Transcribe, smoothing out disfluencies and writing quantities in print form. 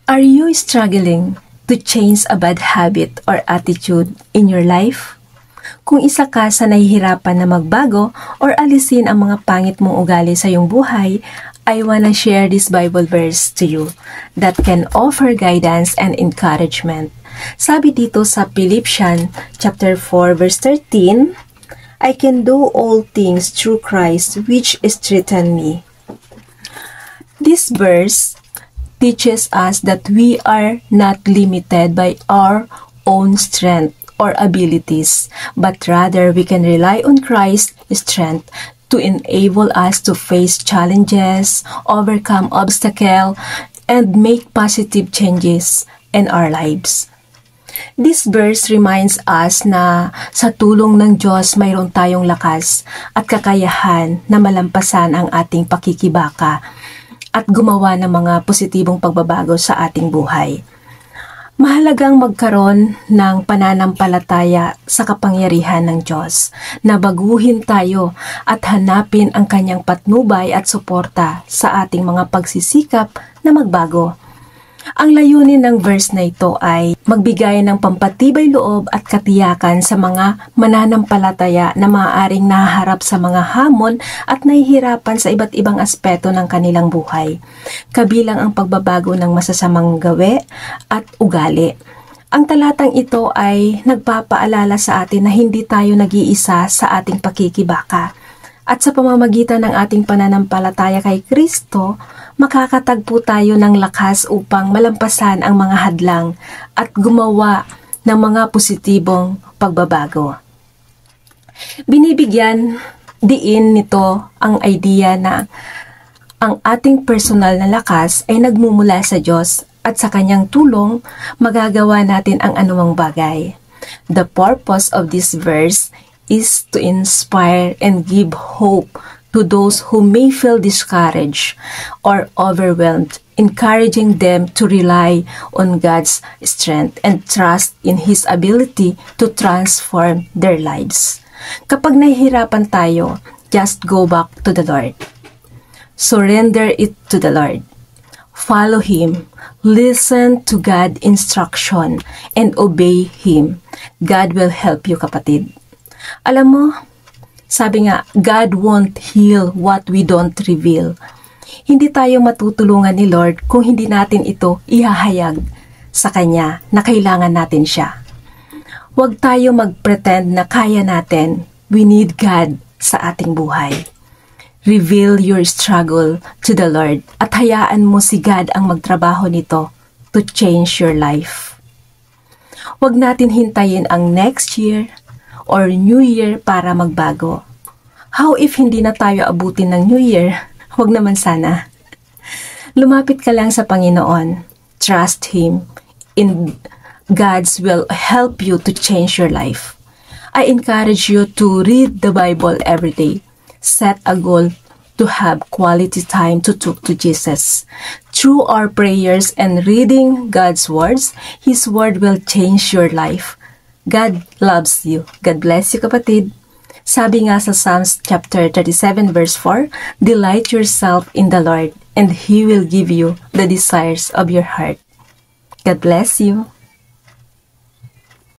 Are you struggling to change a bad habit or attitude in your life? Kung isa ka sa nahihirapan na magbago or alisin ang mga pangit mong ugali sa iyong buhay, I wanna share this Bible verse to you that can offer guidance and encouragement. Sabi dito sa Philippians chapter 4 verse 13, I can do all things through Christ which strengthens me. This verse teaches us that we are not limited by our own strength or abilities, but rather we can rely on Christ's strength to enable us to face challenges, overcome obstacles, and make positive changes in our lives. This verse reminds us na sa tulong ng Diyos mayroon tayong lakas at kakayahan na malampasan ang ating pakikibaka at gumawa ng mga positibong pagbabago sa ating buhay. Mahalagang magkaroon ng pananampalataya sa kapangyarihan ng Diyos na baguhin tayo at hanapin ang kanyang patnubay at suporta sa ating mga pagsisikap na magbago. Ang layunin ng verse na ito ay magbigay ng pampatibay loob at katiyakan sa mga mananampalataya na maaaring nahaharap sa mga hamon at nahihirapan sa iba't ibang aspeto ng kanilang buhay, kabilang ang pagbabago ng masasamang gawi at ugali. Ang talatang ito ay nagpapaalala sa atin na hindi tayo nag-iisa sa ating pakikibaka. At sa pamamagitan ng ating pananampalataya kay Kristo, makakatagpo tayo ng lakas upang malampasan ang mga hadlang at gumawa ng mga positibong pagbabago. Binibigyan diin nito ang idea na ang ating personal na lakas ay nagmumula sa Diyos at sa kanyang tulong magagawa natin ang anumang bagay. The purpose of this verse is to inspire and give hope to those who may feel discouraged or overwhelmed, encouraging them to rely on God's strength and trust in His ability to transform their lives. Kapag nahihirapan tayo, just go back to the Lord. Surrender it to the Lord. Follow Him, listen to God's instruction, and obey Him. God will help you, kapatid. Alam mo, sabi nga, God won't heal what we don't reveal. Hindi tayo matutulungan ni Lord kung hindi natin ito ihahayag sa Kanya na kailangan natin siya. Huwag tayo mag-pretend na kaya natin. We need God sa ating buhay. Reveal your struggle to the Lord at hayaan mo si God ang magtrabaho nito to change your life. Huwag natin hintayin ang next year or New Year para magbago. How if hindi na tayo abutin ng New Year? Huwag naman sana. Lumapit ka lang sa Panginoon. Trust Him. In God's will help you to change your life. I encourage you to read the Bible every day. Set a goal to have quality time to talk to Jesus. Through our prayers and reading God's words, His word will change your life. God loves you. God bless you, kapatid. Sabi nga sa Psalms chapter 37 verse 4, delight yourself in the Lord, and He will give you the desires of your heart. God bless you.